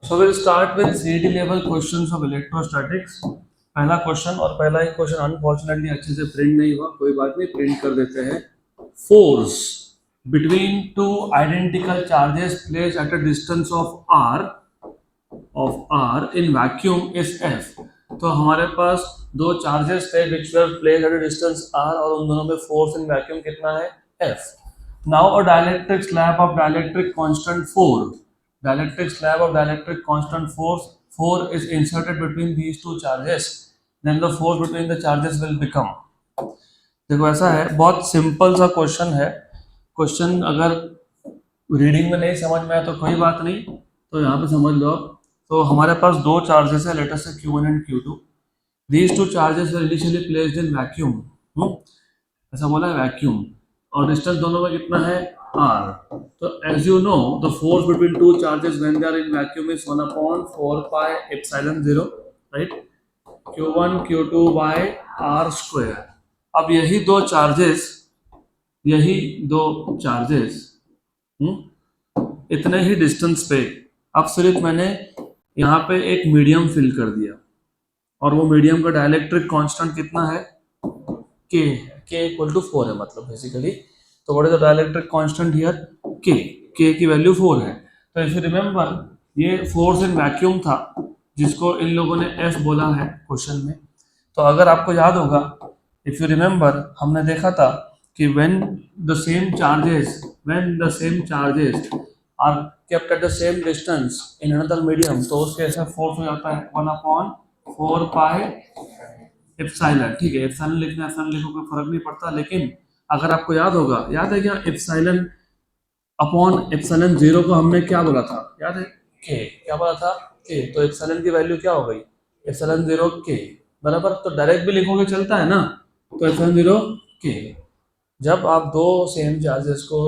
So we'll start with CET level questions of electrostatics. पहला question, और पहला ही question unfortunately अच्छे से प्रिंट नहीं हुआ, कोई बात नहीं, प्रिंट कर देते हैं. Force between two identical charges placed at a distance of r in vacuum is f. तो हमारे पास दो चार्जेस थे which were placed at a distance r, और उन दोनों में फोर्स इन वैक्यूम कितना है, f. Now a dielectric slab of dielectric constant 4, dielectric slab of dielectric constant force 4 is inserted between these two charges, then the force between the charges will become. देखो ऐसा है, बहुत simple सा question है. Question अगर reading में नहीं समझ में आया तो कोई बात नहीं, तो यहाँ पे समझ लो. तो हमारे पास दो चार्जेस है, लेट अस से Q1 and Q2. These two charges were initially placed in vacuum. ऐसा बोला है वैक्यूम, और डिस्टेंस दोनों में कितना है, r. तो as you know the force between two charges when they are in vacuum is 1/4 pi epsilon 0, right? Q1 Q2 by r square. अब यही दो चार्जेस इतने ही डिस्टेंस पे, अब सिर्फ मैंने यहाँ पे एक मीडियम फिल कर दिया, और वो मीडियम का डाइलेक्ट्रिक कांस्टेंट कितना है, k इक्वल टू 4 है, मतलब बेसिकली. तो what is the dielectric constant here, k की वैल्यू 4 है. तो इफ यू रिमेंबर, ये फोर्स इन वैक्यूम था जिसको इन लोगों ने f बोला है क्वेश्चन में. तो अगर आपको याद होगा, इफ यू रिमेंबर, हमने देखा था कि when the same charges are kept at the same distance in another medium, तो उसके ऐसा फोर्स हो जाता है 1/4 पाई एप्सिलॉन. ठीक है, एप्सिलॉन लिखना एप्सिलॉन लिखो, कोई फर्क नहीं पड़ता. लेकिन अगर आपको याद है क्या, एप्सिलॉन अपॉन एप्सिलॉन 0 को हमने क्या बोला था, याद है, k. क्या बोला था, k. तो एप्सिलॉन की वैल्यू क्या हो गई, एप्सिलॉन 0 k बराबर. तो डायरेक्ट भी लिखोगे चलता है ना, तो एप्सिलॉन 0 k. जब आप दो सेम चार्जेस को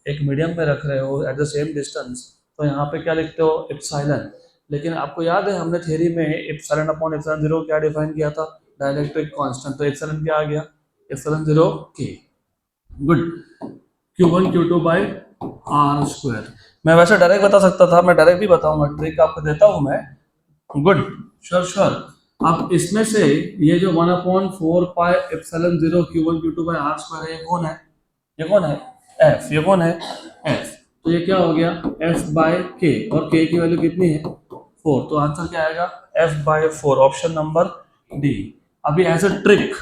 एक मीडियम में रख रहे हो एट द सेम डिस्टेंस, तो यहाँ पे क्या लिखते हो, एप्सिलॉन. लेकिन आपको याद है हमने थ्योरी में एप्सिलॉन अपॉन एप्सिलॉन 0 क्या डिफाइन किया था, डाइलेक्ट्रिक कांस्टेंट. तो एप्सिलॉन क्या आ गया, epsilon 0 k. Good. Q1 Q2 by r square. मैं वैसे डायरेक्ट बता सकता था, मैं डायरेक्ट भी बताऊंगा, ट्रिक आपको देता हूँ मैं. Good, sure. अब इसमें से ये जो 1/4 pi epsilon 0 Q1 Q2 by r square है, ये कौन है, f. ये कौन है, f. तो ये क्या हो गया, f बाय k, और k की वैल्यू कितनी है, 4. तो आंसर क्या आएगा, f by 4, option number D. अभी एज अ ट्रिक,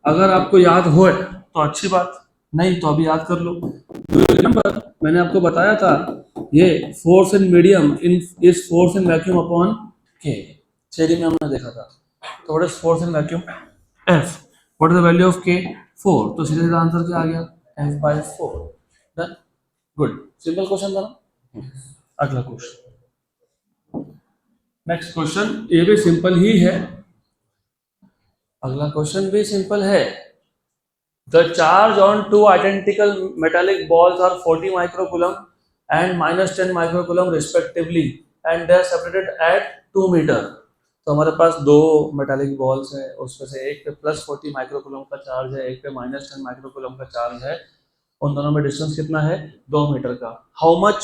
अगर आपको याद हो तो अच्छी बात, नहीं तो अभी याद कर लो. रिमेंबर, मैंने आपको बताया था ये force in medium is force in vacuum upon k. Theory में हमने देखा था. तो what is force in vacuum, f. What is the value of k, 4. तो सीधे सीधा आंसर क्या आ गया, f by 4. Done. Good, simple question था ना. अगला क्वेश्चन, नेक्स्ट क्वेश्चन, ये भी सिंपल ही है. अगला क्वेश्चन भी सिंपल है. The charge on two identical metallic balls are 40 microcoulomb and -10 microcoulomb respectively, and they are separated at 2 meter. तो हमारे पास दो मेटालिक बॉल्स है, उसमें से एक पे +40 माइक्रोकूलम का चार्ज है, एक पे -10 माइक्रोकूलम का चार्ज है. उन दोनों में डिस्टेंस कितना है, 2 मीटर का. How much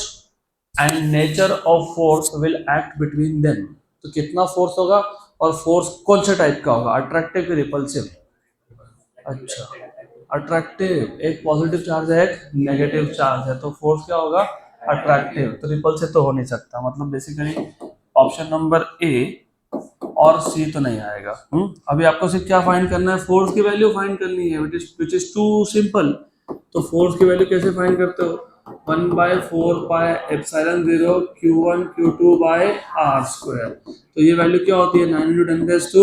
and nature of force will act between them. तो कितना फोर्स होगा, और फोर्स कौन से टाइप का होगा, अट्रैक्टिव या रिपल्सिव. अच्छा, अट्रैक्टिव. एक पॉजिटिव चार्ज है, एक नेगेटिव चार्ज है, तो फोर्स क्या होगा, अट्रैक्टिव. तो रिपल्सिव तो हो नहीं सकता, मतलब बेसिकली ऑप्शन नंबर ए और सी तो नहीं आएगा. अभी आपको सिर्फ क्या फाइंड करना है, फोर्स की वैल्यू फाइंड करनी है, विच इज टू सिंपल. तो फोर्स की वैल्यू कैसे फाइंड करते हो, 1/4 pi epsilon 0 Q1 Q2 by r square. तो ये वैल्यू क्या होती है, 9 × 10⁹.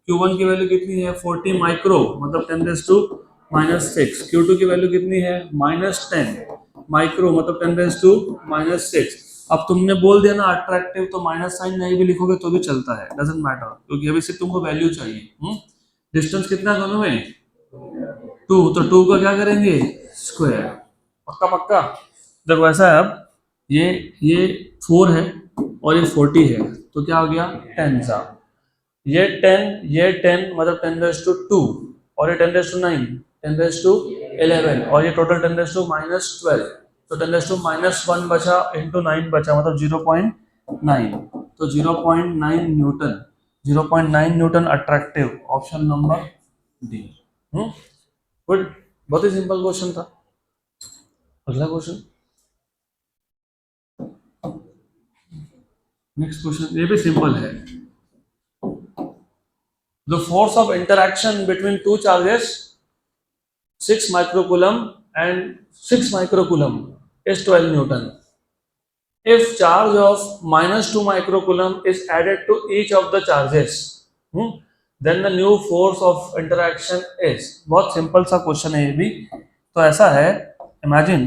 Q1 की वैल्यू कितनी है, 40 माइक्रो, मतलब 10⁻⁻6. Q2 की वैल्यू कितनी है, -10 माइक्रो, मतलब 10⁻⁻6. अब तुमने बोल दिया ना अट्रैक्टिव, तो माइनस साइन नहीं भी लिखोगे तो भी चलता है, डजंट मैटर, क्योंकि अभी सिर्फ तुमको वैल्यू चाहिए. डिस्टेंस कितना है दोनों में, 2. तो 2 का क्या करेंगे, स्क्वायर. पक्का. देखो ऐसा है, अब ये 4 है और ये 40 है, तो क्या हो गया, 10 सा. ये 10 मतलब 10⁻², और ये 10⁻⁹, 10⁻11, और ये टोटल 10⁻⁻12. तो 10⁻⁻1 बचा इंटू 9 बचा, मतलब 0.9, तो 0.9 Newton, 0.9 Newton attractive, option number D. Good, बहुत ही सिंपल क्वेश्चन था। अगला क्वेश्चन, नेक्स्ट क्वेश्चन, ये भी सिंपल है। The force of interaction between two charges 6 microcoulomb and 6 microcoulomb is 12 Newton. If charge of -2 microcoulomb is added to each of the charges, then the new force of interaction is। बहुत simple सा question है ये भी। तो ऐसा है, imagine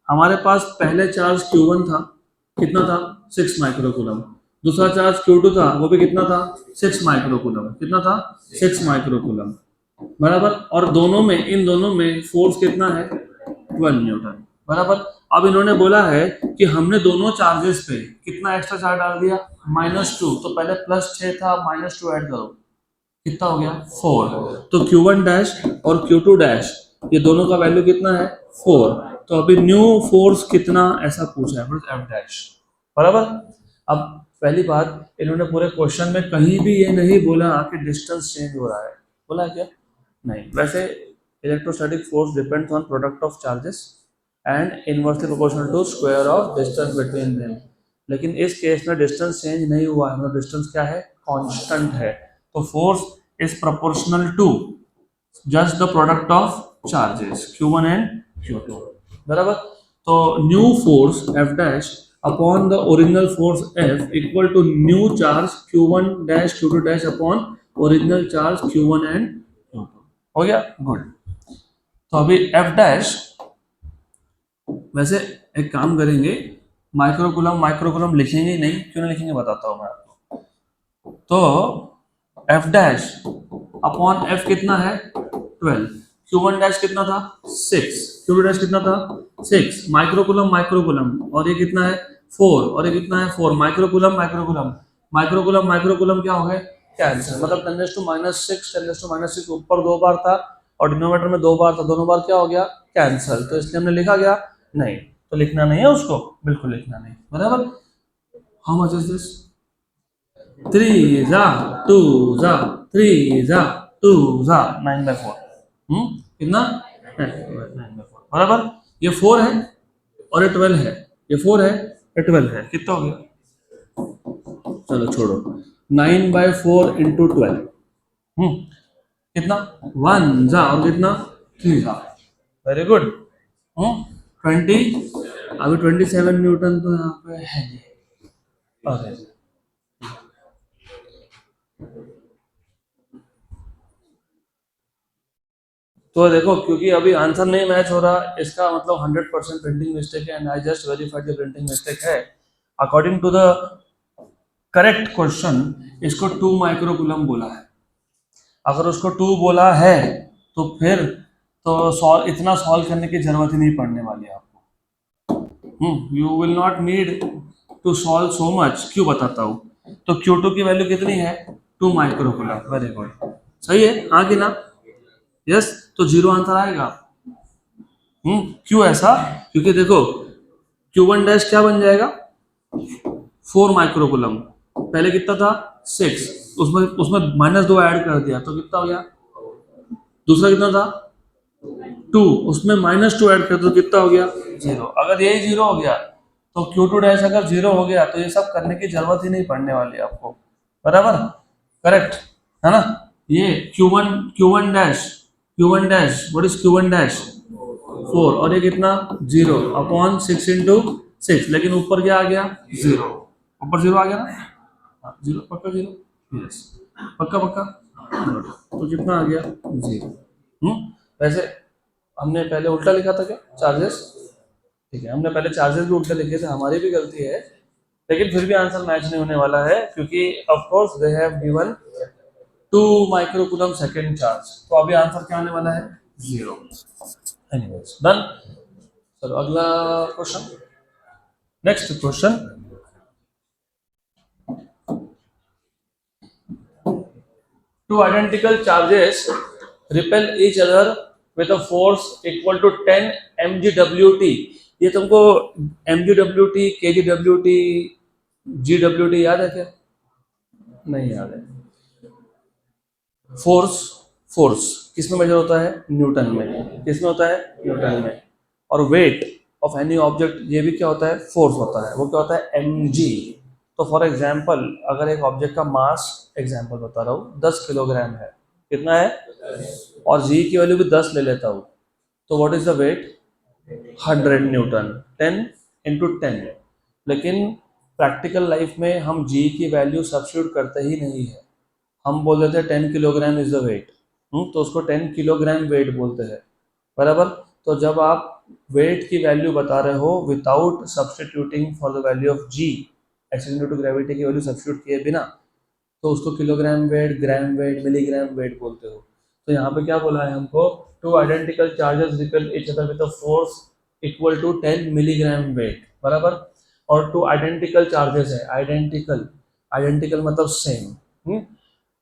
हमारे पास पहले चार्ज Q1 था, कितना था 6 माइक्रोकूलम, दूसरा चार्ज Q2 था, वो भी कितना था 6 माइक्रोकूलम, कितना था 6 माइक्रोकूलम, बराबर। और दोनों में, इन दोनों में फोर्स कितना है 12 न्यूटन, बराबर। अब इन्होंने बोला है कि हमने दोनों चार्जेस पे कितना एक्स्ट्रा चार्ज डाल दिया -2, तो पहले +6 था, -2 ऐड करो, कितना हो गया 4। तो Q1 डैश और Q2 डैश ये दोनों का वैल्यू कितना है 4। तो अभी न्यू फोर्स कितना, ऐसा पूछा है F डैश, बराबर। अब पहली बात, इन्होंने पूरे क्वेश्चन में कहीं भी ये नहीं बोला कि डिस्टेंस चेंज हो रहा है, बोला क्या नहीं। वैसे electrostatic force depends on product of charges and inversely proportional to square of distance between them, लेकिन इस केस में डिस्टेंस चेंज नहीं हुआ है, मतलब डिस्टेंस क्या है कांस्टेंट है। तो force is proportional to just the product of charges Q1 and Q2, बराबर। तो new force F dash upon the original force F equal to new charge Q1 dash Q2 dash upon original charge Q1 and Q2, हो गया, good. तो अभी F dash, वैसे एक काम करेंगे, माइक्रोकूलम लिखेंगे नहीं, क्यों नहीं लिखेंगे बताता हूं मैं आपको। तो F डैश अपॉन F कितना है 12, Q1 डैश कितना था 6, Q2 डैश कितना था 6, माइक्रोकूलम, और ये कितना है 4, और ये कितना है 4, माइक्रोकूलम क्या हो गए कैंसिल, मतलब 10⁻⁻6 ऊपर 2 बार था और डिनोमिनेटर में 2 बार था, दोनों बार क्या हो गया कैंसिल, तो इसलिए हमने लिखा गया नहीं, तो लिखना नहीं है उसको, बिल्कुल लिखना नहीं, बराबर। हाउ मच इज दिस 3 जा 2 जा 3 जा 2 जा 9/4, कितना 9/4, बराबर। ये 4 है और ये 12 है, ये 4 है, ये 12 है, कितना हो गया, चलो छोड़ो, 9/4 इंटू 12, कितना 1 जा और कितना 3 जा, वेरी गुड। 20, अभी 27 न्यूटन तो यहाँ पे है नहीं, अरे तो देखो, क्योंकि अभी आंसर नहीं मैच हो रहा, इसका मतलब 100% प्रिंटिंग मिस्टेक है, and I just verified the printing mistake है। According to the correct question इसको 2 माइक्रोकूलम बोला है, अगर उसको 2 बोला है तो फिर तो इतना सॉल्व करने की जरूरत ही नहीं पड़ने वाली है आपको, you will not need to solve so much. क्यों बताता हूँ, तो Q2 की वैल्यू कितनी है 2 माइक्रोकूलम, वेरी गुड, सही है, हाँ कि ना, यस, तो 0 आंसर आएगा। क्यों ऐसा, क्योंकि देखो Q1 डैश क्या बन जाएगा 4 माइक्रोकूलम, पहले कितना था 6, उसमें उसमें -2 ऐड कर दिया तो कितना हो गया, दूसरा कितना था 2, उसमें -2 ऐड कर दो, कितना हो गया 0। अगर यही 0 हो गया तो Q2 डैश अगर 0 हो गया तो ये सब करने की जरूरत ही नहीं पड़ने वाली है आपको, बराबर, करेक्ट है ना। ये Q1 dash what is Q1 dash 4, और ये कितना 0 अपॉन 6 इंटू 6, लेकिन ऊपर क्या आ गया 0, ऊपर 0 आ गया ना, 0 पक्का 0, यस पक्का पक्का, तो कितना आ गया 0। वैसे हमने पहले उल्टा लिखा था क्या चार्जेस, ठीक है, हमने पहले चार्जेस भी उल्टा लिखे थे, हमारी भी गलती है, लेकिन फिर भी आंसर मैच नहीं होने वाला है, क्योंकि of course they have given 2 microcoulomb second charge, तो अभी आंसर क्या आने वाला है 0। Anyways done. चलो अगला question, next question, two identical charges repel each other with a force equal to 10 mgwt ये तुमको MGWT, KGWT, GWT याद है क्या? नहीं याद है। फोर्स, फोर्स किस में मेजर होता है? न्यूटन में। किस में होता है? न्यूटन में। और वेट ऑफ एनी ऑब्जेक्ट, ये भी क्या होता है? फोर्स होता है। वो क्या होता है? mg। तो फॉर एग्जांपल अगर एक ऑब्जेक्ट का मास, एग्जांपल बता रहा हूँ, 10 किलोग्राम है, कितना है? और g की वैल्यू भी 10 ले लेता हूँ, तो what is the weight? 100 newton, 10 into 10। लेकिन प्रैक्टिकल लाइफ में हम g की वैल्यू सब्स्टिट्यूट करते ही नहीं है। हम बोल देते हैं 10 किलोग्राम इज द वेट, तो उसको 10 किलोग्राम वेट बोलते हैं, बराबर। तो जब आप वेट की वैल्यू बता रहे हो without substituting for the value of G, acceleration due to gravity की वैल्यू सब्सटीट्यूट किए बिना, तो उसको kilogram weight, gram weight, milligram weight बोलते हो। तो यहाँ पे क्या बोला है हमको? Two identical charges repel each other with a force equal to 10 milligram weight, बराबर। और टू आइडेंटिकल चार्जेस है, आइडेंटिकल, आइडेंटिकल मतलब same,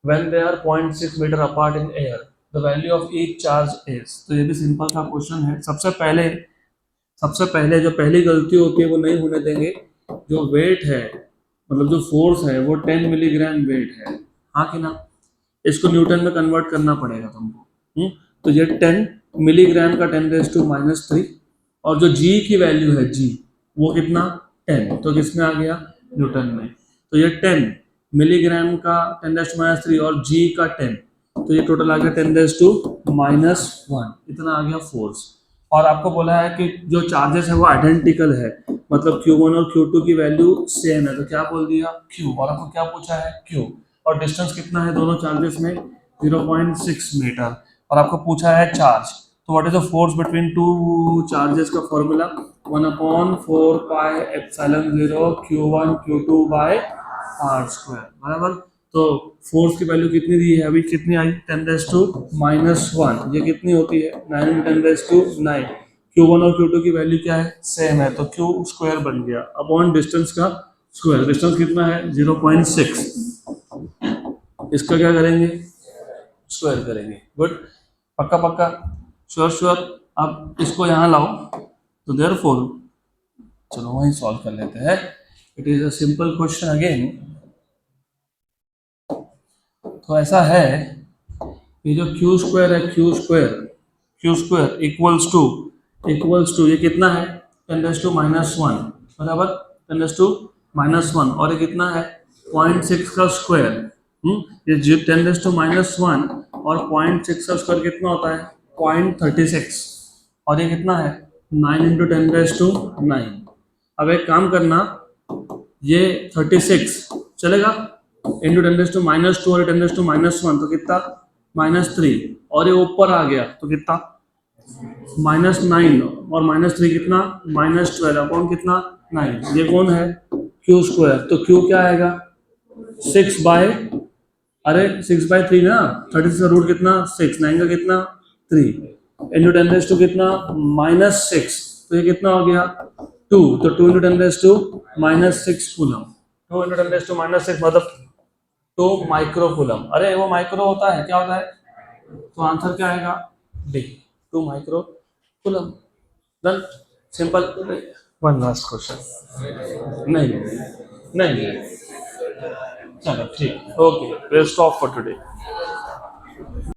when they are 0.6 metre apart in air, the value of each charge is. तो ये भी simple सा question है। सबसे पहले जो पहली गलती होती है वो नहीं होने देंगे। जो वेट है, मतलब जो फोर्स है, वो 10 मिलीग्राम वेट है, हाँ कि ना? इसको न्यूटन में कन्वर्ट करना पड़ेगा तुमको। तो ये 10 मिलीग्राम का 10⁻³ और जो जी की वैल्यू है, जी वो कितना? 10, तो किसमें आ गया? न्यूटन में। तो ये 10 मिलीग्राम का 10⁻³ और जी का 10, तो ये टोटल आ गया 10⁻⁻1, इतना आ गया फोर्स। और आपको बोला है कि जो चार्जेस है वो आइडेंटिकल है, मतलब Q1 और Q2 की वैल्यू सेम है, तो क्या बोल दिया? Q। और आपको क्या पूछा है? Q। और डिस्टेंस कितना है दोनों चार्जेस में? 0.6 मीटर। और आपको पूछा है चार्ज, तो what is the force between two charges का formula? 1/4πε0 Q1 Q2 by r², बराबर। तो फोर्स की वैल्यू कितनी दी है अभी? कितनी आई? 10⁻⁻1। ये कितनी होती है? 9×10⁹। Q1 और Q2 की वैल्यू क्या है? सेम है, तो Q² बन गया अपॉन डिस्टेंस का स्क्वायर। डिस्टेंस कितना है? 0.6। इसका क्या करेंगे? स्क्वायर करेंगे। गुड, पक्का पक्का, श्योर श्योर। अब इसको यहाँ लाओ, तो देयरफॉर चलो वहीं सॉल्व कर लेते हैं। It is a simple question again. तो ऐसा है, ये जो Q² है, Q² इक्वल्स टू ये कितना है? 10⁻⁻1, बराबर। 10⁻⁻1 और ये कितना है? 0.6 का स्क्वायर। ये 10⁻⁻1 और 0.6 का स्क्वायर कितना होता है? 0.36। और ये कितना है? 9×10⁹। अब एक काम करना, ये 36 चलेगा, इंटू 10⁻² और 10⁻1, तो कितना? -3। और ये ऊपर आ गया तो कितना? -9 और -3 कितना? -12 अपॉन कितना? 9। ये कौन है? Q²। तो Q क्या आएगा? 6 बाय, अरे 6/3 ना, 36 का रूट कितना? 6, 9 का कितना? 3 इंटू 10⁻⁻, कितना? -6, तो ये कितना हो गया? 2। तो 2 इंटू 10⁻⁻6 कूलम। 2 इंटू 10⁻⁻6 मतलब 2 माइक्रो कूलम। अरे वो माइक्रो होता है, क्या होता है? तो आंसर क्या आएगा? D, 2 micro coulomb. Done, simple. One last question. नहीं नहीं नहीं, चलो ठीक, okay, will stop for today.